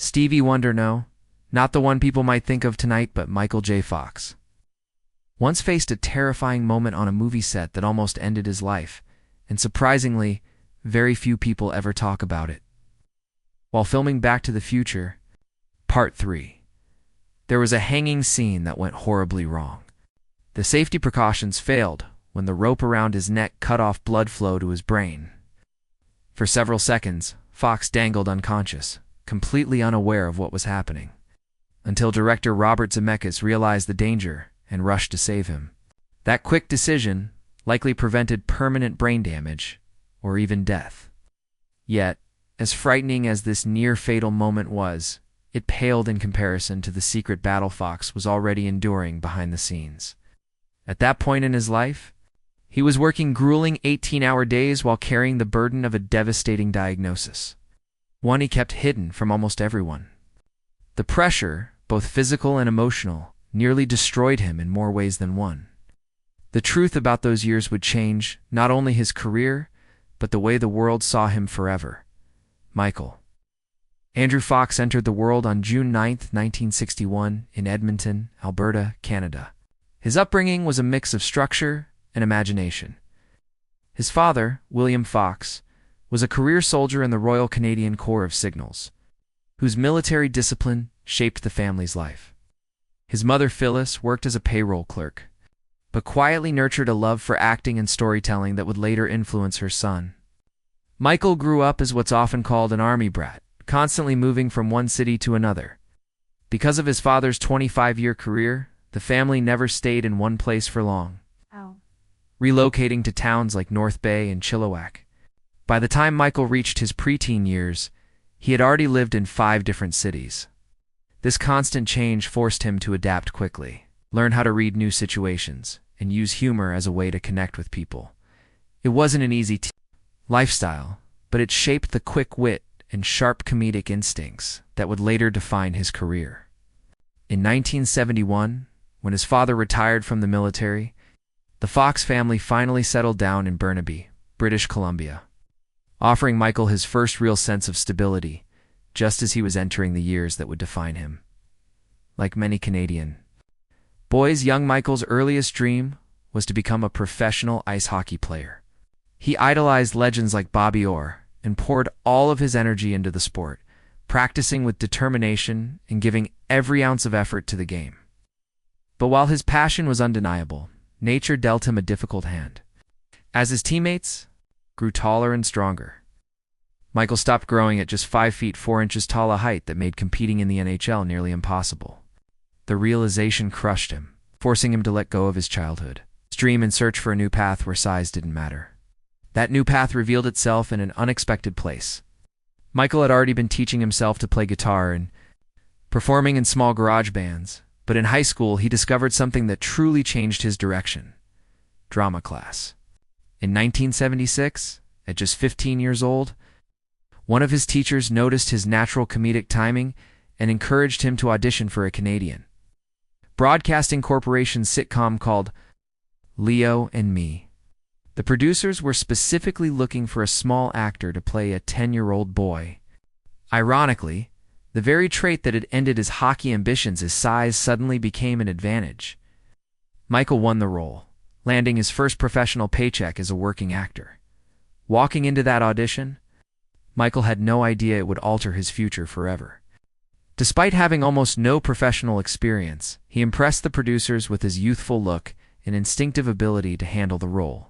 Stevie Wonder, no, not the one people might think of tonight, but Michael J. Fox. Once faced a terrifying moment on a movie set that almost ended his life, and surprisingly, very few people ever talk about it. While filming Back to the Future, Part 3, there was a hanging scene that went horribly wrong. The safety precautions failed when the rope around his neck cut off blood flow to his brain. For several seconds, Fox dangled unconscious, completely unaware of what was happening, until director Robert Zemeckis realized the danger and rushed to save him. That quick decision likely prevented permanent brain damage or even death. Yet, as frightening as this near-fatal moment was, it paled in comparison to the secret battle Fox was already enduring behind the scenes. At that point in his life, he was working grueling 18-hour days while carrying the burden of a devastating diagnosis, one he kept hidden from almost everyone. The pressure, both physical and emotional, nearly destroyed him in more ways than one. The truth about those years would change not only his career, but the way the world saw him forever. Michael Andrew Fox entered the world on June 9, 1961, in Edmonton, Alberta, Canada. His upbringing was a mix of structure and imagination. His father, William Fox, was a career soldier in the Royal Canadian Corps of Signals, whose military discipline shaped the family's life. His mother, Phyllis, worked as a payroll clerk, but quietly nurtured a love for acting and storytelling that would later influence her son. Michael grew up as what's often called an army brat, constantly moving from one city to another. Because of his father's 25-year career, the family never stayed in one place for long, relocating to towns like North Bay and Chilliwack. By the time Michael reached his preteen years, he had already lived in 5 different cities. This constant change forced him to adapt quickly, learn how to read new situations, and use humor as a way to connect with people. It wasn't an easy lifestyle, but it shaped the quick wit and sharp comedic instincts that would later define his career. In 1971, when his father retired from the military, the Fox family finally settled down in Burnaby, British Columbia, offering Michael his first real sense of stability, just as he was entering the years that would define him. Like many Canadian boys, young Michael's earliest dream was to become a professional ice hockey player. He idolized legends like Bobby Orr and poured all of his energy into the sport, practicing with determination and giving every ounce of effort to the game. But while his passion was undeniable, nature dealt him a difficult hand. As his teammates grew taller and stronger, Michael stopped growing at just 5 feet 4 inches tall, a height that made competing in the NHL nearly impossible. The realization crushed him, forcing him to let go of his childhood dream and search for a new path where size didn't matter. That new path revealed itself in an unexpected place. Michael had already been teaching himself to play guitar and performing in small garage bands, but in high school he discovered something that truly changed his direction: drama class. In 1976, at just 15 years old, one of his teachers noticed his natural comedic timing and encouraged him to audition for a Canadian Broadcasting Corporation sitcom called Leo and Me. The producers were specifically looking for a small actor to play a 10-year-old boy. Ironically, the very trait that had ended his hockey ambitions, his size, suddenly became an advantage. Michael won the role, landing his first professional paycheck as a working actor. Walking into that audition, Michael had no idea it would alter his future forever. Despite having almost no professional experience, he impressed the producers with his youthful look and instinctive ability to handle the role.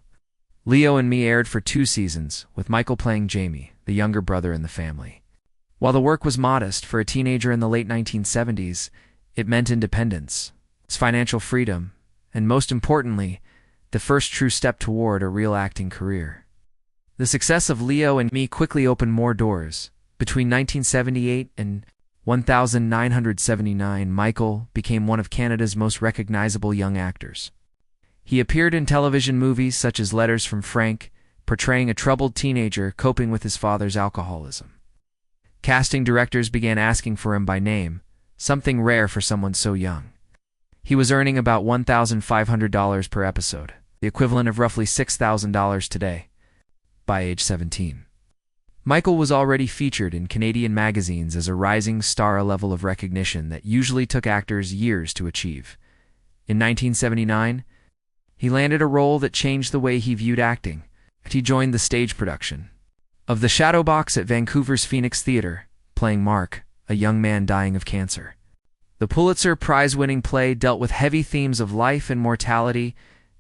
Leo and Me aired for 2 seasons, with Michael playing Jamie, the younger brother in the family. While the work was modest for a teenager in the late 1970s, it meant independence, financial freedom, and most importantly, the first true step toward a real acting career. The success of Leo and Me quickly opened more doors. Between 1978 and 1979, Michael became one of Canada's most recognizable young actors. He appeared in television movies such as Letters from Frank, portraying a troubled teenager coping with his father's alcoholism. Casting directors began asking for him by name, something rare for someone so young. He was earning about $1,500 per episode, the equivalent of roughly $6,000 today, by age 17. Michael was already featured in Canadian magazines as a rising star, a level of recognition that usually took actors years to achieve. In 1979, he landed a role that changed the way he viewed acting. He joined the stage production of The Shadow Box at Vancouver's Phoenix Theatre, playing Mark, a young man dying of cancer. The Pulitzer Prize-winning play dealt with heavy themes of life and mortality,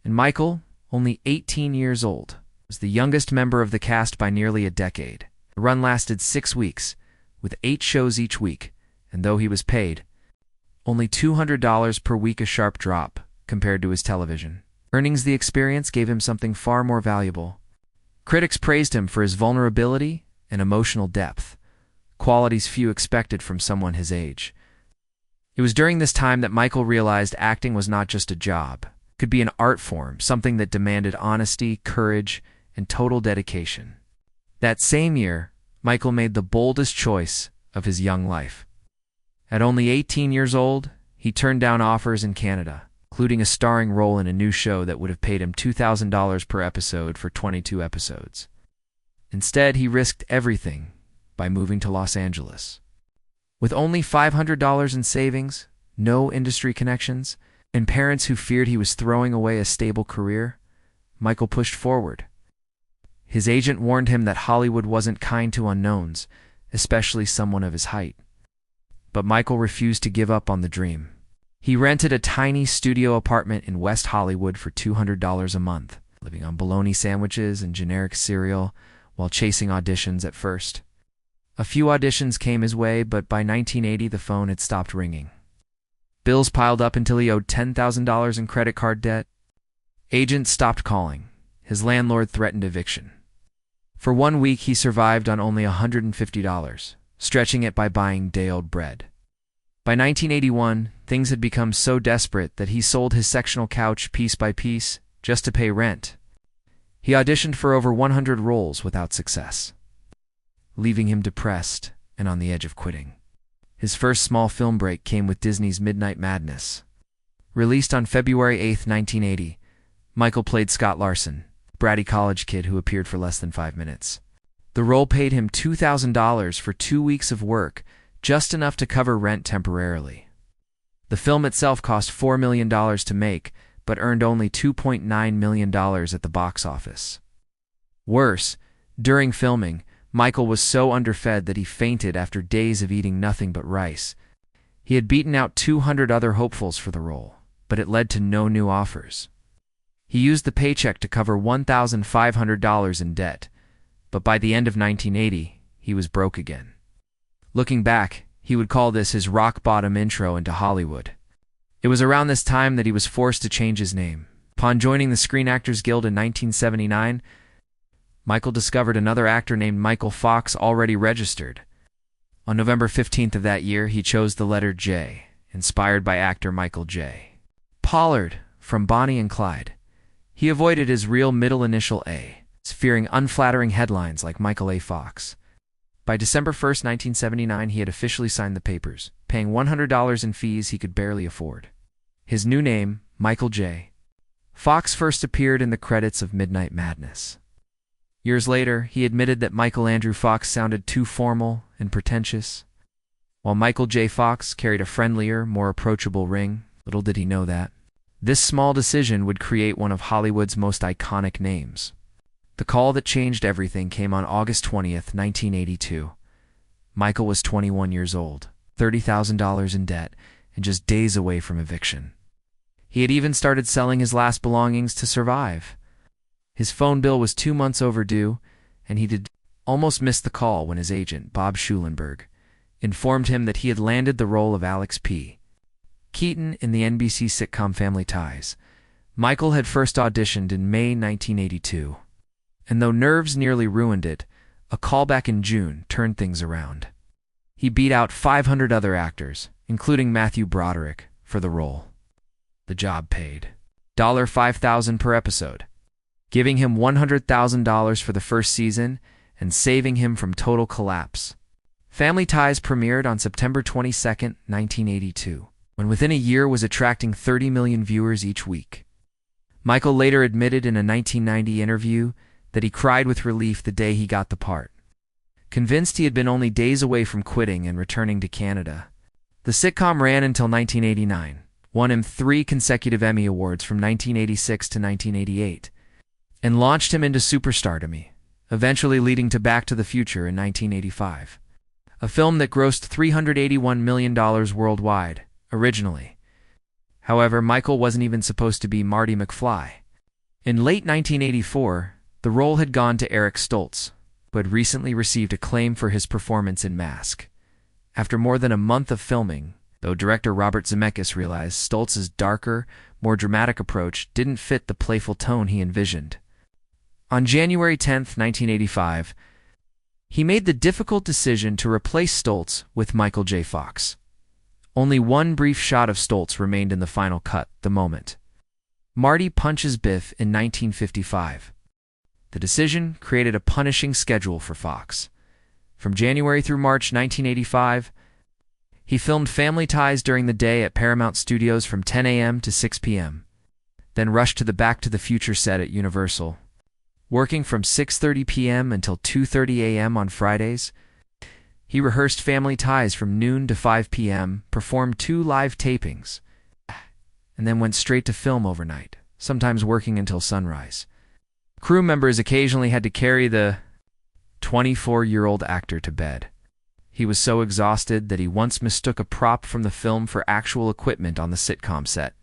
and Michael, only 18 years old, was the youngest member of the cast by nearly a decade. The run lasted 6 weeks, with 8 shows each week, and though he was paid only $200 per week, a sharp drop compared to his television earnings, the experience gave him something far more valuable. Critics praised him for his vulnerability and emotional depth, qualities few expected from someone his age. It was during this time that Michael realized acting was not just a job. It could be an art form, something that demanded honesty, courage, and total dedication. That same year, Michael made the boldest choice of his young life. At only 18 years old, he turned down offers in Canada, including a starring role in a new show that would have paid him $2,000 per episode for 22 episodes. Instead, he risked everything by moving to Los Angeles. With only $500 in savings, no industry connections, and parents who feared he was throwing away a stable career, Michael pushed forward. His agent warned him that Hollywood wasn't kind to unknowns, especially someone of his height. But Michael refused to give up on the dream. He rented a tiny studio apartment in West Hollywood for $200 a month, living on bologna sandwiches and generic cereal while chasing auditions at first. A few auditions came his way, but by 1980 the phone had stopped ringing. Bills piled up until he owed $10,000 in credit card debt. Agents stopped calling. His landlord threatened eviction. For 1 week he survived on only $150, stretching it by buying day-old bread. By 1981, things had become so desperate that he sold his sectional couch piece by piece just to pay rent. He auditioned for over 100 roles without success, leaving him depressed and on the edge of quitting. His first small film break came with Disney's Midnight Madness. Released on February 8, 1980, Michael played Scott Larson, a bratty college kid who appeared for less than 5 minutes. The role paid him $2,000 for 2 weeks of work, just enough to cover rent temporarily. The film itself cost $4 million to make, but earned only $2.9 million at the box office. Worse, during filming, Michael was so underfed that he fainted after days of eating nothing but rice. He had beaten out 200 other hopefuls for the role, but it led to no new offers. He used the paycheck to cover $1,500 in debt, but by the end of 1980, he was broke again. Looking back, he would call this his rock-bottom intro into Hollywood. It was around this time that he was forced to change his name. Upon joining the Screen Actors Guild in 1979, Michael discovered another actor named Michael Fox already registered. On November 15th of that year, he chose the letter J, inspired by actor Michael J. Pollard from Bonnie and Clyde. He avoided his real middle initial A, fearing unflattering headlines like Michael A. Fox. By December 1st, 1979, he had officially signed the papers, paying $100 in fees he could barely afford. His new name, Michael J. Fox, first appeared in the credits of Midnight Madness. Years later, he admitted that Michael Andrew Fox sounded too formal and pretentious. While Michael J. Fox carried a friendlier, more approachable ring, little did he know that this small decision would create one of Hollywood's most iconic names. The call that changed everything came on August 20th, 1982. Michael was 21 years old, $30,000 in debt, and just days away from eviction. He had even started selling his last belongings to survive. His phone bill was 2 months overdue, and he did almost miss the call when his agent, Bob Schulenberg, informed him that he had landed the role of Alex P. Keaton in the NBC sitcom Family Ties. Michael had first auditioned in May 1982. And though nerves nearly ruined it, a callback in June turned things around. He beat out 500 other actors, including Matthew Broderick, for the role. The job paid $5,000 per episode, giving him $100,000 for the first season and saving him from total collapse. Family Ties premiered on September 22, 1982, when within a year was attracting 30 million viewers each week. Michael later admitted in a 1990 interview that he cried with relief the day he got the part. convinced he had been only days away from quitting and returning to Canada. The sitcom ran until 1989, won him 3 consecutive Emmy Awards from 1986 to 1988, and launched him into superstardom, eventually leading to Back to the Future in 1985, a film that grossed $381 million worldwide, originally. However, Michael wasn't even supposed to be Marty McFly. In late 1984, the role had gone to Eric Stoltz, who had recently received acclaim for his performance in Mask. After more than a month of filming, though director Robert Zemeckis realized Stoltz's darker, more dramatic approach didn't fit the playful tone he envisioned. On January 10, 1985, he made the difficult decision to replace Stoltz with Michael J. Fox. Only one brief shot of Stoltz remained in the final cut, the moment Marty punches Biff in 1955. The decision created a punishing schedule for Fox. From January through March 1985, he filmed Family Ties during the day at Paramount Studios from 10 a.m. to 6 p.m., then rushed to the Back to the Future set at Universal. Working from 6:30 p.m. until 2:30 a.m. on Fridays, he rehearsed Family Ties from noon to 5 p.m., performed 2 live tapings, and then went straight to film overnight, sometimes working until sunrise. Crew members occasionally had to carry the 24-year-old actor to bed. He was so exhausted that he once mistook a prop from the film for actual equipment on the sitcom set.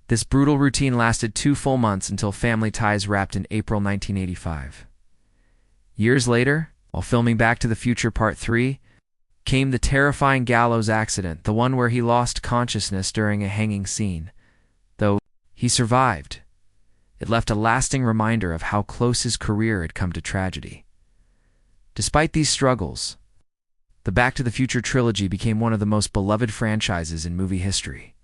This brutal routine lasted 2 full months until Family Ties wrapped in April 1985. Years later, while filming Back to the Future Part 3, came the terrifying gallows accident, the one where he lost consciousness during a hanging scene. Though he survived, it left a lasting reminder of how close his career had come to tragedy. Despite these struggles, the Back to the Future trilogy became one of the most beloved franchises in movie history.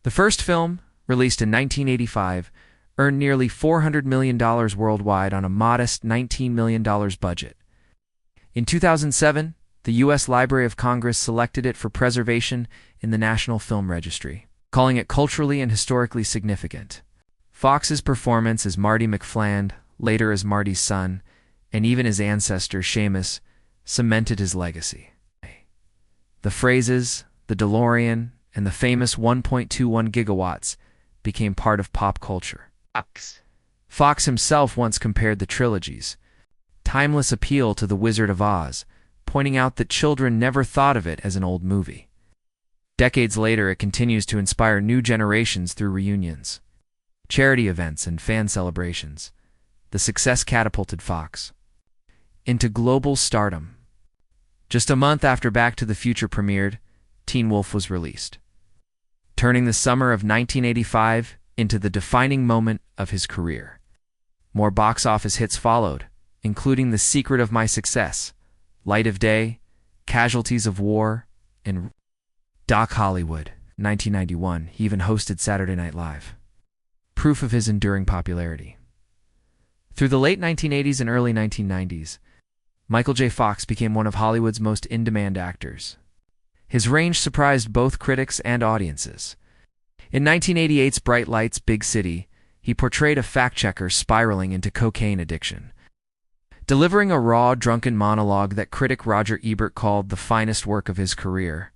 The first film, released in 1985, earned nearly $400 million worldwide on a modest $19 million budget. In 2007, the U.S. Library of Congress selected it for preservation in the National Film Registry, calling it culturally and historically significant. Fox's performance as Marty McFly, later as Marty's son, and even his ancestor, Seamus, cemented his legacy. The phrases, the DeLorean, and the famous 1.21 gigawatts became part of pop culture. Fox himself once compared the trilogy's timeless appeal to The Wizard of Oz, pointing out that children never thought of it as an old movie. Decades later, it continues to inspire new generations through reunions, charity events, and fan celebrations. The success catapulted Fox into global stardom. Just a month after Back to the Future premiered, Teen Wolf was released, turning the summer of 1985 into the defining moment of his career. More box office hits followed, including The Secret of My Success, Light of Day, Casualties of War, and Doc Hollywood. 1991, he even hosted Saturday Night Live. Proof of his enduring popularity. Through the late 1980s and early 1990s, Michael J. Fox became one of Hollywood's most in-demand actors. His range surprised both critics and audiences. In 1988's Bright Lights, Big City, he portrayed a fact-checker spiraling into cocaine addiction, delivering a raw, drunken monologue that critic Roger Ebert called the finest work of his career.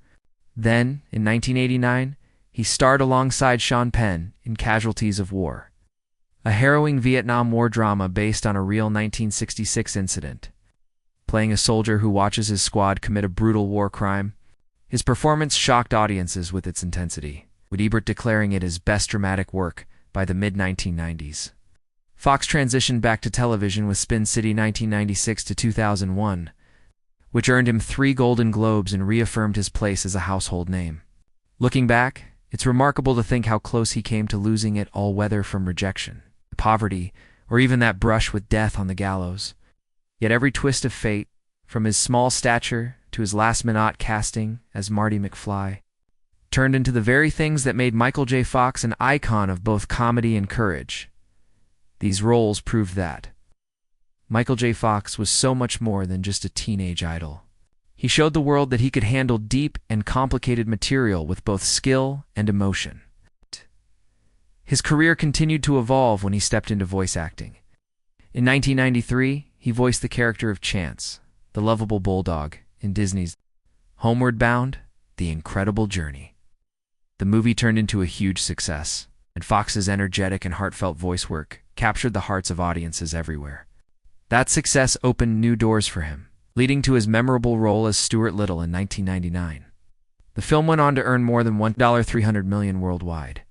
Then, in 1989, he starred alongside Sean Penn in Casualties of War, a harrowing Vietnam War drama based on a real 1966 incident. Playing a soldier who watches his squad commit a brutal war crime, his performance shocked audiences with its intensity, with Ebert declaring it his best dramatic work by the mid-1990s. Fox transitioned back to television with Spin City 1996 to 2001, which earned him 3 Golden Globes and reaffirmed his place as a household name. Looking back, it's remarkable to think how close he came to losing it all, whether from rejection, poverty, or even that brush with death on the gallows. Yet every twist of fate, from his small stature to his last-minute casting as Marty McFly, turned into the very things that made Michael J. Fox an icon of both comedy and courage. These roles proved that Michael J. Fox was so much more than just a teenage idol. He showed the world that he could handle deep and complicated material with both skill and emotion. His career continued to evolve when he stepped into voice acting. In 1993, he voiced the character of Chance, the lovable bulldog in Disney's Homeward Bound, The Incredible Journey. The movie turned into a huge success, and Fox's energetic and heartfelt voice work captured the hearts of audiences everywhere. That success opened new doors for him, leading to his memorable role as Stuart Little in 1999. The film went on to earn more than $300 million worldwide.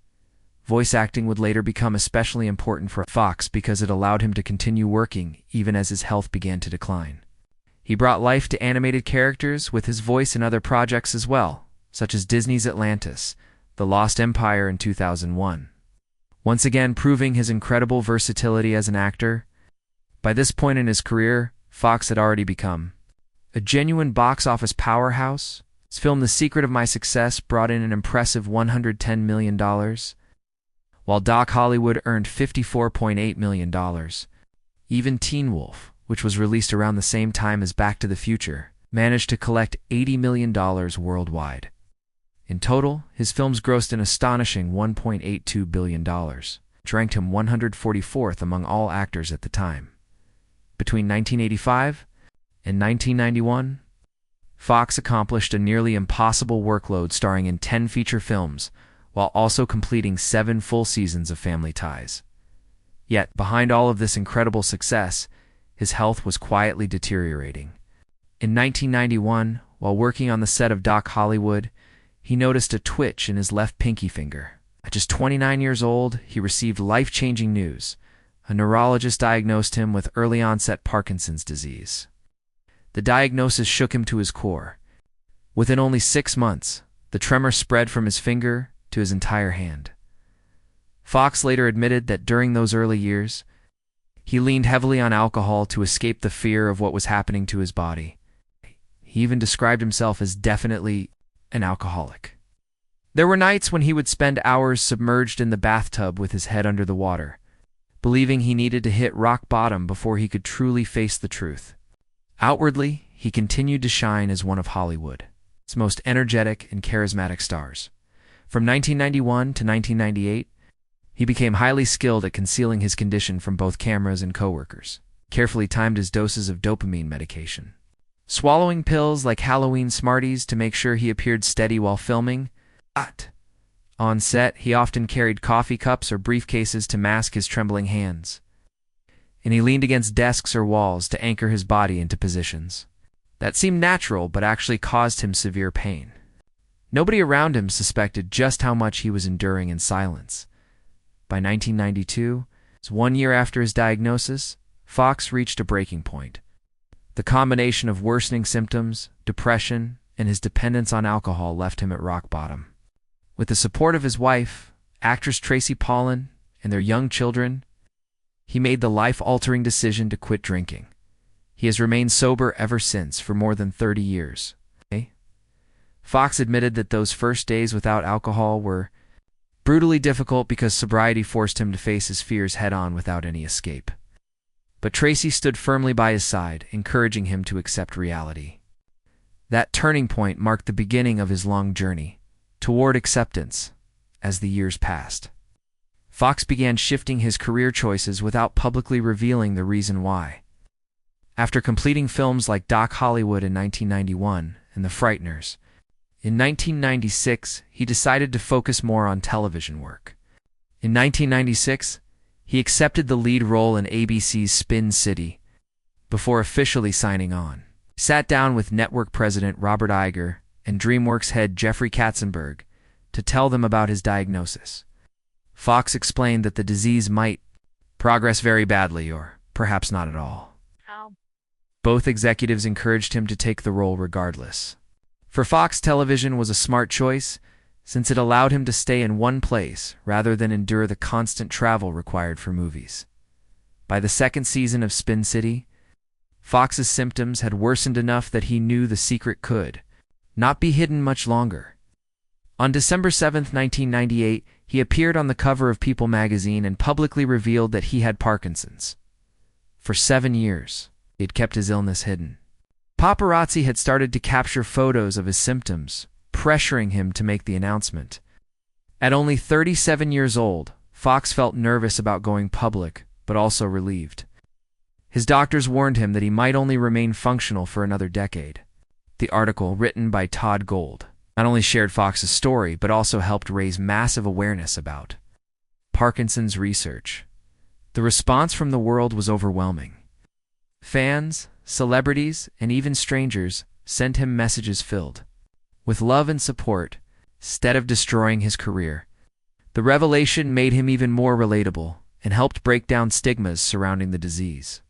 Voice acting would later become especially important for Fox because it allowed him to continue working even as his health began to decline. He brought life to animated characters with his voice in other projects as well, such as Disney's Atlantis, The Lost Empire in 2001. Once again proving his incredible versatility as an actor. By this point in his career, Fox had already become a genuine box office powerhouse. His film The Secret of My Success brought in an impressive $110 million, while Doc Hollywood earned $54.8 million. Even Teen Wolf, which was released around the same time as Back to the Future, managed to collect $80 million worldwide. In total, his films grossed an astonishing $1.82 billion, which ranked him 144th among all actors at the time. Between 1985 and 1991, Fox accomplished a nearly impossible workload starring in 10 feature films, while also completing 7 full seasons of Family Ties. Yet, behind all of this incredible success, his health was quietly deteriorating. In 1991, while working on the set of Doc Hollywood, he noticed a twitch in his left pinky finger. At just 29 years old, he received life-changing news. A neurologist diagnosed him with early-onset Parkinson's disease. The diagnosis shook him to his core. Within only 6 months, the tremor spread from his finger to his entire hand. Fox later admitted that during those early years, he leaned heavily on alcohol to escape the fear of what was happening to his body. He even described himself as definitely an alcoholic. There were nights when he would spend hours submerged in the bathtub with his head under the water, believing he needed to hit rock bottom before he could truly face the truth. Outwardly, he continued to shine as one of Hollywood's most energetic and charismatic stars. From 1991 to 1998, he became highly skilled at concealing his condition from both cameras and coworkers, carefully timed his doses of dopamine medication, swallowing pills like Halloween Smarties to make sure he appeared steady while filming. On set, he often carried coffee cups or briefcases to mask his trembling hands, and he leaned against desks or walls to anchor his body into positions that seemed natural but actually caused him severe pain. Nobody around him suspected just how much he was enduring in silence. By 1992, 1 year after his diagnosis, Fox reached a breaking point. The combination of worsening symptoms, depression, and his dependence on alcohol left him at rock bottom. With the support of his wife, actress Tracy Pollan, and their young children, he made the life-altering decision to quit drinking. He has remained sober ever since for more than 30 years. Fox admitted that those first days without alcohol were brutally difficult because sobriety forced him to face his fears head-on without any escape. But Tracy stood firmly by his side, encouraging him to accept reality. That turning point marked the beginning of his long journey toward acceptance. As the years passed, Fox began shifting his career choices without publicly revealing the reason why. After completing films like Doc Hollywood in 1991 and The Frighteners, in 1996, he decided to focus more on television work. In 1996, he accepted the lead role in ABC's Spin City before officially signing on. He sat down with network president Robert Iger and DreamWorks head Jeffrey Katzenberg to tell them about his diagnosis. Fox explained that the disease might progress very badly or perhaps not at all. Both executives encouraged him to take the role regardless. For Fox, television was a smart choice since it allowed him to stay in one place rather than endure the constant travel required for movies. By the second season of Spin City, Fox's symptoms had worsened enough that he knew the secret could not be hidden much longer. On December 7, 1998, he appeared on the cover of People magazine and publicly revealed that he had Parkinson's. For 7 years, he had kept his illness hidden. Paparazzi had started to capture photos of his symptoms, pressuring him to make the announcement. At only 37 years old, Fox felt nervous about going public, but also relieved. His doctors warned him that he might only remain functional for another decade. The article, written by Todd Gold, not only shared Fox's story, but also helped raise massive awareness about Parkinson's research. The response from the world was overwhelming. Fans, celebrities, and even strangers sent him messages filled with love and support, instead of destroying his career. The revelation made him even more relatable and helped break down stigmas surrounding the disease.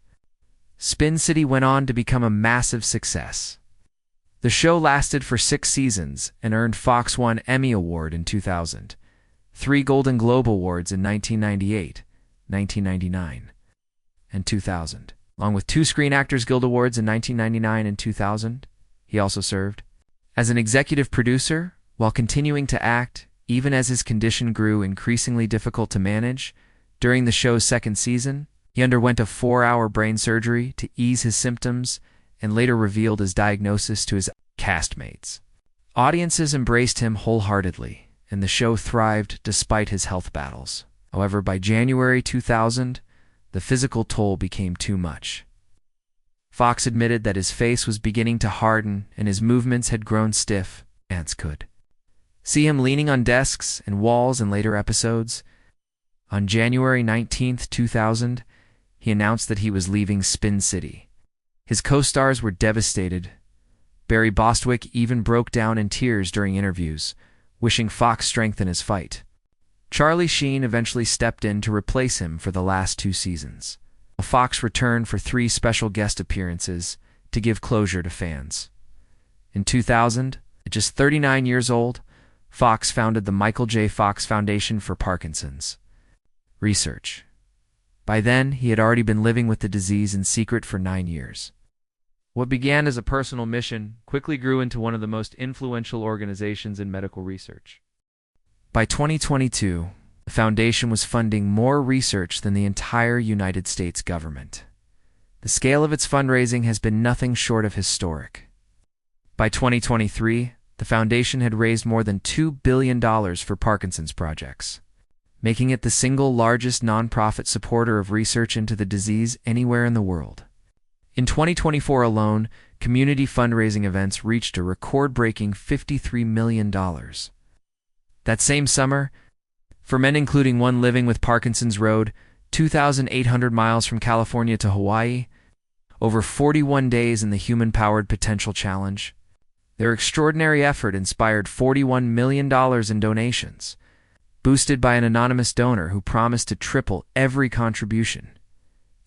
Spin City went on to become a massive success. The show lasted for 6 seasons and earned Fox one Emmy Award in 2000, 3 Golden Globe Awards in 1998, 1999, and 2000, along with 2 Screen Actors Guild Awards in 1999 and 2000. He also served as an executive producer while continuing to act, even as his condition grew increasingly difficult to manage. During the show's 2nd season, he underwent a 4-hour brain surgery to ease his symptoms and later revealed his diagnosis to his castmates. Audiences embraced him wholeheartedly, and the show thrived despite his health battles. However, by January 2000, the physical toll became too much. Fox admitted that his face was beginning to harden and his movements had grown stiff. Fans could see him leaning on desks and walls in later episodes. On January 19, 2000, he announced that he was leaving Spin City. His co-stars were devastated. Barry Bostwick even broke down in tears during interviews, wishing Fox strength in his fight. Charlie Sheen eventually stepped in to replace him for the last 2 seasons. Fox returned for 3 special guest appearances to give closure to fans. In 2000, at just 39 years old, Fox founded the Michael J. Fox Foundation for Parkinson's research. By then, he had already been living with the disease in secret for 9 years. What began as a personal mission quickly grew into one of the most influential organizations in medical research. By 2022, the foundation was funding more research than the entire United States government. The scale of its fundraising has been nothing short of historic. By 2023, the foundation had raised more than $2 billion for Parkinson's projects, making it the single largest nonprofit supporter of research into the disease anywhere in the world. In 2024 alone, community fundraising events reached a record-breaking $53 million. That same summer, for men including one living with Parkinson's rode 2,800 miles from California to Hawaii, over 41 days in the Human-Powered Potential Challenge. Their extraordinary effort inspired $41 million in donations, boosted by an anonymous donor who promised to triple every contribution.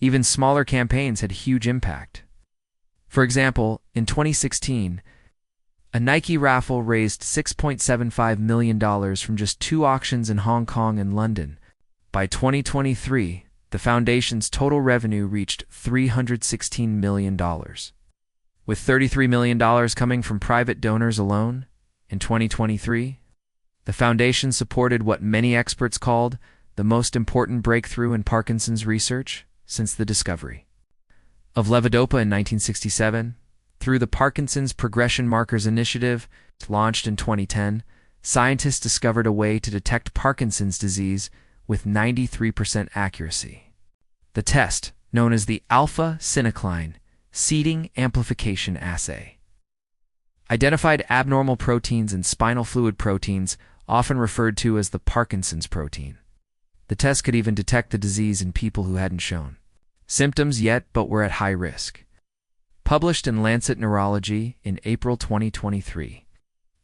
Even smaller campaigns had huge impact. For example, in 2016, a Nike raffle raised $6.75 million from just 2 auctions in Hong Kong and London. By 2023, the foundation's total revenue reached $316 million, with $33 million coming from private donors alone. In 2023, the foundation supported what many experts called the most important breakthrough in Parkinson's research since the discovery of levodopa in 1967. Through the Parkinson's Progression Markers Initiative, launched in 2010, scientists discovered a way to detect Parkinson's disease with 93% accuracy. The test, known as the alpha-synuclein seeding amplification assay, identified abnormal proteins in spinal fluid proteins, often referred to as the Parkinson's protein. The test could even detect the disease in people who hadn't shown symptoms yet but were at high risk. Published in Lancet Neurology in April 2023,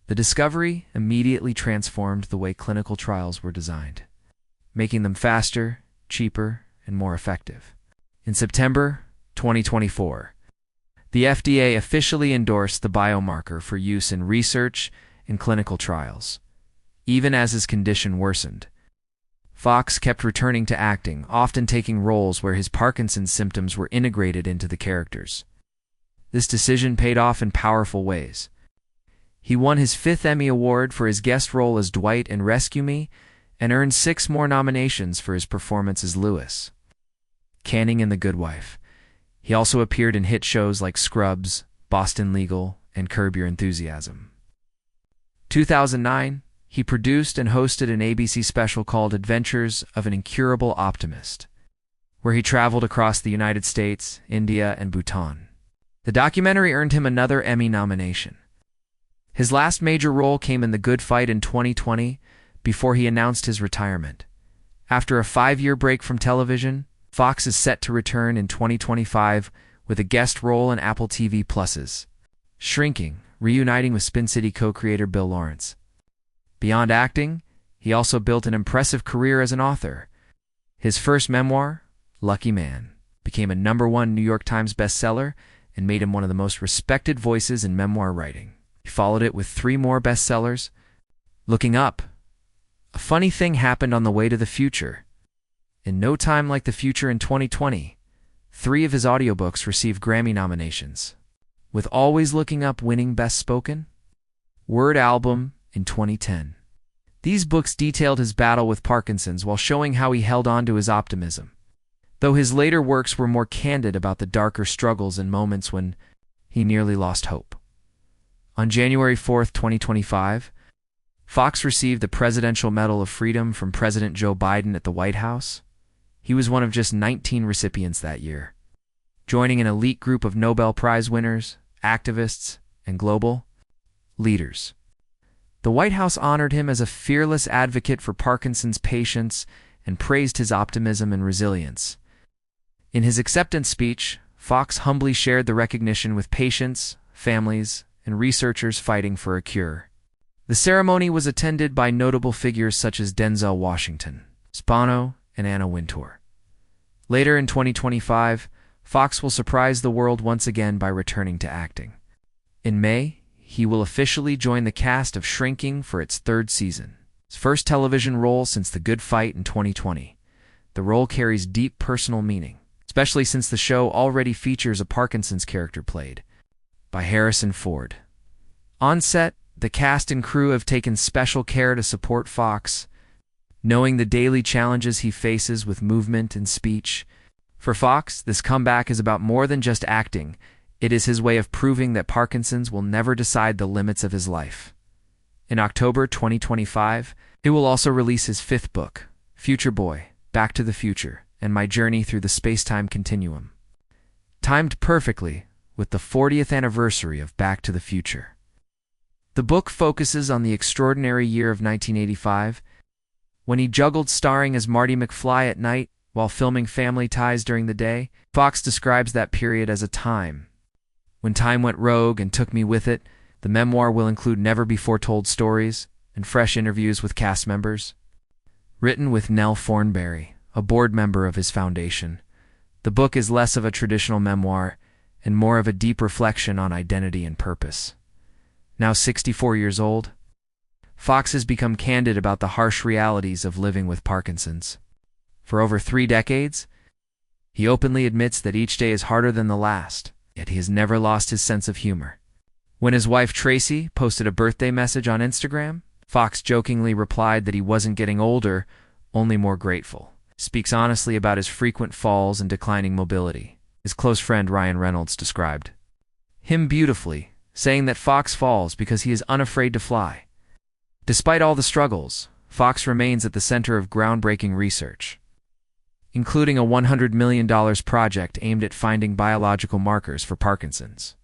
the discovery immediately transformed the way clinical trials were designed, making them faster, cheaper, and more effective. In September 2024, the FDA officially endorsed the biomarker for use in research and clinical trials. Even as his condition worsened, Fox kept returning to acting, often taking roles where his Parkinson's symptoms were integrated into the characters. This decision paid off in powerful ways. He won his 5th Emmy Award for his guest role as Dwight in Rescue Me and earned 6 more nominations for his performance as Lewis Canning in The Good Wife. He also appeared in hit shows like Scrubs, Boston Legal, and Curb Your Enthusiasm. 2009, he produced and hosted an ABC special called Adventures of an Incurable Optimist, where he traveled across the United States, India, and Bhutan. The documentary earned him another Emmy nomination. His last major role came in The Good Fight in 2020, before he announced his retirement. After a 5-year break from television, Fox is set to return in 2025 with a guest role in Apple TV Plus's Shrinking, reuniting with Spin City co-creator Bill Lawrence. Beyond acting, he also built an impressive career as an author. His first memoir, Lucky Man, became a #1 New York Times bestseller and made him one of the most respected voices in memoir writing. He followed it with 3 more bestsellers. Looking Up, a funny thing happened on the way to the future. In No Time Like the Future in 2020, 3 of his audiobooks received Grammy nominations, with Always Looking Up winning Best Spoken Word Album in 2010. These books detailed his battle with Parkinson's while showing how he held on to his optimism, though his later works were more candid about the darker struggles and moments when he nearly lost hope. On January 4, 2025, Fox received the Presidential Medal of Freedom from President Joe Biden at the White House. He was one of just 19 recipients that year, joining an elite group of Nobel Prize winners, activists, and global leaders. The White House honored him as a fearless advocate for Parkinson's patients and praised his optimism and resilience. In his acceptance speech, Fox humbly shared the recognition with patients, families, and researchers fighting for a cure. The ceremony was attended by notable figures such as Denzel Washington, Spano, and Anna Wintour. Later in 2025, Fox will surprise the world once again by returning to acting. In May, he will officially join the cast of Shrinking for its 3rd season, his first television role since The Good Fight in 2020. The role carries deep personal meaning, especially since the show already features a Parkinson's character played by Harrison Ford. On set, the cast and crew have taken special care to support Fox, knowing the daily challenges he faces with movement and speech. For Fox, this comeback is about more than just acting. It is his way of proving that Parkinson's will never decide the limits of his life. In October 2025, he will also release his 5th book, Future Boy, Back to the Future, and My Journey Through the Space-Time Continuum, timed perfectly with the 40th anniversary of Back to the Future. The book focuses on the extraordinary year of 1985, when he juggled starring as Marty McFly at night while filming Family Ties during the day. Fox describes that period as a time when time went rogue and took me with it. The memoir will include never-before-told stories and fresh interviews with cast members. Written with Nell Thornberry, a board member of his foundation, the book is less of a traditional memoir and more of a deep reflection on identity and purpose. Now 64 years old, Fox has become candid about the harsh realities of living with Parkinson's. For over 3 decades, he openly admits that each day is harder than the last, yet he has never lost his sense of humor. When his wife Tracy posted a birthday message on Instagram, Fox jokingly replied that he wasn't getting older, only more grateful. Speaks honestly about his frequent falls and declining mobility. His close friend Ryan Reynolds described him beautifully, saying that Fox falls because he is unafraid to fly. Despite all the struggles, Fox remains at the center of groundbreaking research, including a $100 million project aimed at finding biological markers for Parkinson's.